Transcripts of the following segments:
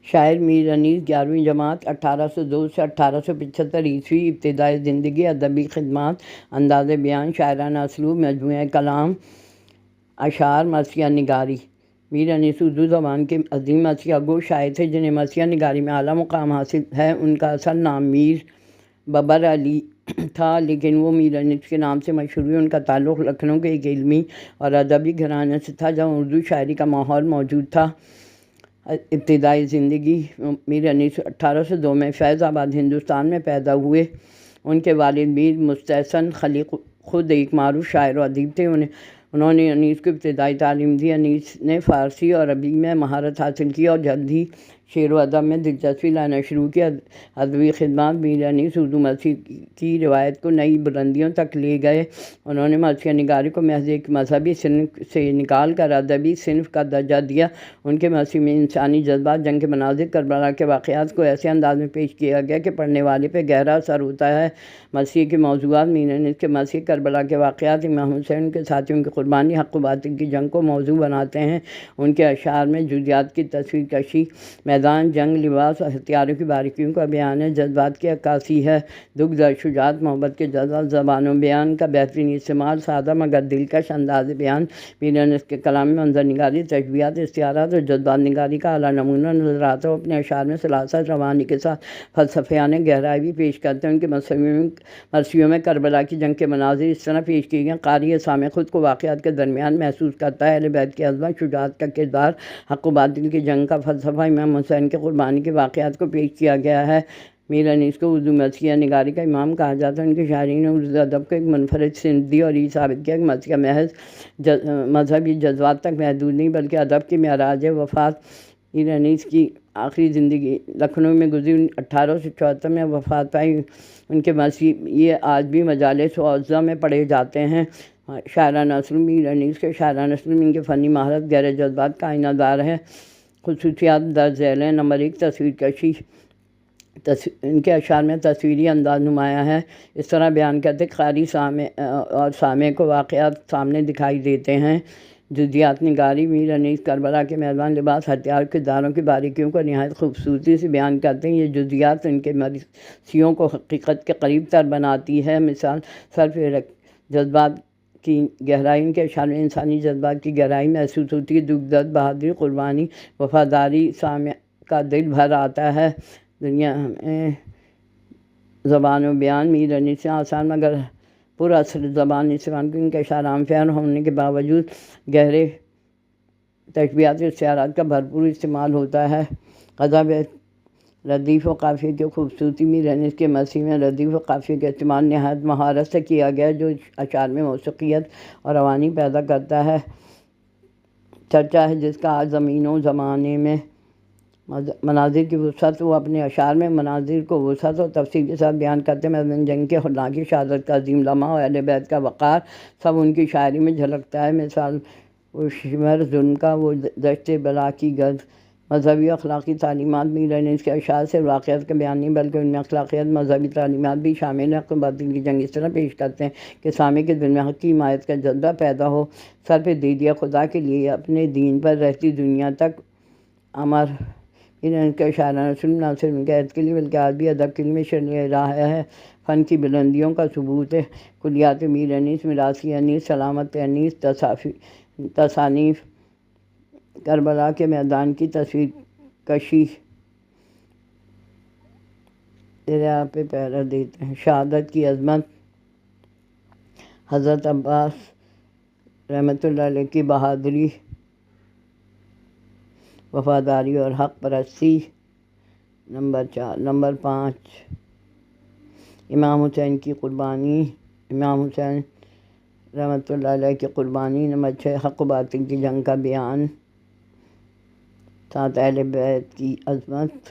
شاعر میر انیس 11ویں جماعت 1802 سے 1875 عیسوی ابتدائی زندگی ادبی خدمات انداز بیان شاعرانہ اسلوب مجموعہ کلام اشعار مرثیہ نگاری میر انیس اردو زبان کے عظیم مرثیہ گو شاعر تھے جنہیں مرثیہ نگاری میں اعلیٰ مقام حاصل ہے۔ ان کا اصل نام میر ببر علی تھا، لیکن وہ میر انیس کے نام سے مشہور ہوئے۔ ان کا تعلق لکھنؤ کے ایک علمی اور ادبی گھرانے سے تھا جہاں اردو شاعری کا ماحول موجود تھا۔ ابتدائی زندگی میر انیس 1802 میں فیض آباد ہندوستان میں پیدا ہوئے۔ ان کے والد میر مستحسن خلیق خود ایک معروف شاعر و ادیب تھے۔ انہوں نے انیس کو ابتدائی تعلیم دی۔ انیس نے فارسی اور عربی میں مہارت حاصل کی اور جلد ہی شعر و ادب میں دلچسپی لانا شروع کیا۔ ادبی خدمات میر انیس اردو مرثی کی روایت کو نئی بلندیوں تک لے گئے۔ انہوں نے مرثیہ نگاری کو محض ایک مذہبی صنف سے نکال کر ادبی صنف کا درجہ دیا۔ ان کے مرثی میں انسانی جذبات، جنگ کے مناظر، کربلا کے واقعات کو ایسے انداز میں پیش کیا گیا کہ پڑھنے والے پہ گہرا اثر ہوتا ہے۔ مرثیے کے موضوعات میر انیس کے مرثیے کربلا کے واقعات، امام حسین کے ساتھیوں کی قربانی، حق و باطل کی جنگ کو موضوع بناتے ہیں۔ ان کے اشعار میں جزیات کی تصویر کشی، میدان جنگ، لباس اور ہتھیاروں کی باریکیوں کا بیان ہے، جذبات کی عکاسی ہے، دکھ درد، شجاعت، محبت کے جذبات، زبان و بیان کا بہترین استعمال، سادہ مگر دلکش انداز بیان۔ میر انیس کے کلام میں منظر نگاری، تشبیہات، استعارات اور جذبات نگاری کا اعلیٰ نمونہ نظر آتا ہے۔ وہ اپنے اشعار میں سلاست، روانی کے ساتھ فلسفیانہ گہرائی بھی پیش کرتے ہیں۔ ان کے مرثیوں میں کربلا کی جنگ کے مناظر اس طرح پیش کیے گئے، قاری سامع خود کو واقعات کے درمیان محسوس کرتا ہے۔ اہل بیت کی عظمت، شجاعت کا کردار، حق و باطل کی جنگ کا فلسفہ، امام حسین کے قربانی کے واقعات کو پیش کیا گیا ہے۔ میر انیس کو اردو مرثیہ نگاری کا امام کہا جاتا ہے۔ ان کی شاعری نے اردو ادب کو ایک منفرد صنف دی اور یہ ثابت کیا کہ مرثیہ محض مذہبی جذبات تک محدود نہیں بلکہ ادب کی معراج ہے۔ وفات میر انیس کی آخری زندگی لکھنؤ میں گزری، 1874 میں وفات پائی۔ ان کے مرثی یہ آج بھی مجالس و عزا میں پڑھے جاتے ہیں۔ شاعرانہ اسلوب میر انیس کے شاعرانہ اسلوب ان کے فنی مہارت گہرے جذبات کا آئینہ دار ہے۔ خصوصیات درج ذیل ہیں۔ نمبر 1، تصویر کشی۔ ان کے اشعار میں تصویری انداز نمایاں ہے۔ اس طرح بیان کرتے کہ قاری سامع کو واقعات سامنے دکھائی دیتے ہیں۔ جزیات نگاری میر انیس کربلا کے میدان، لباس، ہتھیار، کرداروں کی باریکیوں کو نہایت خوبصورتی سے بیان کرتے ہیں۔ یہ جزیات ان کے مرثیوں کو حقیقت کے قریب تر بناتی ہے۔ مثال، صرف جذبات کی گہرائی۔ ان کے اشعار میں انسانی جذبات کی گہرائی محسوس ہوتی ہے، دکھ درد، بہادری، قربانی، وفاداری، سامع کا دل بھر آتا ہے۔ دنیا میں زبان و بیان میر انیس نے آسان مگر پر اثر زبان استعمال کی۔ ان کے اشعار عام فہم ہونے کے باوجود گہرے تشبیہات و استعارات کا بھرپور استعمال ہوتا ہے۔ غضب، ردیف و قافیے کی خوبصورتی میر انیس کے مرثی میں ردیف و قافیے کا استعمال نہایت مہارت سے کیا گیا ہے، جو اشعار میں موسیقیت اور روانی پیدا کرتا ہے۔ چرچا ہے جس کا آج زمین و زمانے میں مناظر کی وسعت، وہ اپنے اشعار میں مناظر کو وسعت اور تفصیل کے ساتھ بیان کرتے ہیں۔ میدان جنگ کے ہولناکی، شہادت کا عظیم لمحہ اور اہل بیت کا وقار سب ان کی شاعری میں جھلکتا ہے۔ مثال، وہ شمر ظلم کا، وہ دشت بلا کی گرد۔ مذہبی اخلاقی تعلیمات میر انیس کے اشعار صرف واقعات کا بیان نہیں بلکہ ان میں اخلاقیات، مذہبی تعلیمات بھی شامل ہیں۔ حق و باطل کی جنگ اس طرح پیش کرتے ہیں کہ سامع کے دل میں حق کی حمایت کا جذبہ پیدا ہو، سر پہ دے دیا خدا کے لیے اپنے دین پر رہتی دنیا تک امر۔ میر انیس کا شاعرانہ اسلوب نہ صرف ان کے عہد کے لیے بلکہ آج بھی ادب کے لیے شرح راہ ہے، فن کی بلندیوں کا ثبوت ہے۔ کلیات میر انیس، میراثی انیس، علامت انیس، تصانیف، کربلا کے میدان کی تصویر کشی، تیرے آپ پہ پہرا دیتے ہیں، شہادت کی عظمت، حضرت عباس رحمۃ اللہ علیہ کی بہادری، وفاداری اور حق پرستی۔ نمبر 5، امام حسین کی قربانی، امام حسین رحمۃ اللہ علیہ کی قربانی۔ نمبر 6، حق و باطل کی جنگ کا بیان، 7، اہل بیت کی عظمت،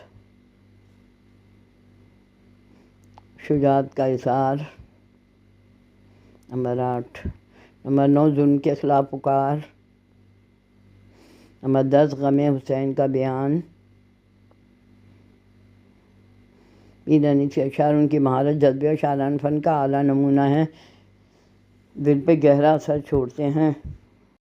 شجاعت کا اظہار۔ نمبر 8، نمبر 9، ظلم کے خلاف پکار۔ نمبر 10، غم حسین کا بیان۔ میر انیس کے اشعار ان کی مہارت، جذبے اور شاعرانہ فن کا اعلیٰ نمونہ ہیں، دل پہ گہرا اثر چھوڑتے ہیں۔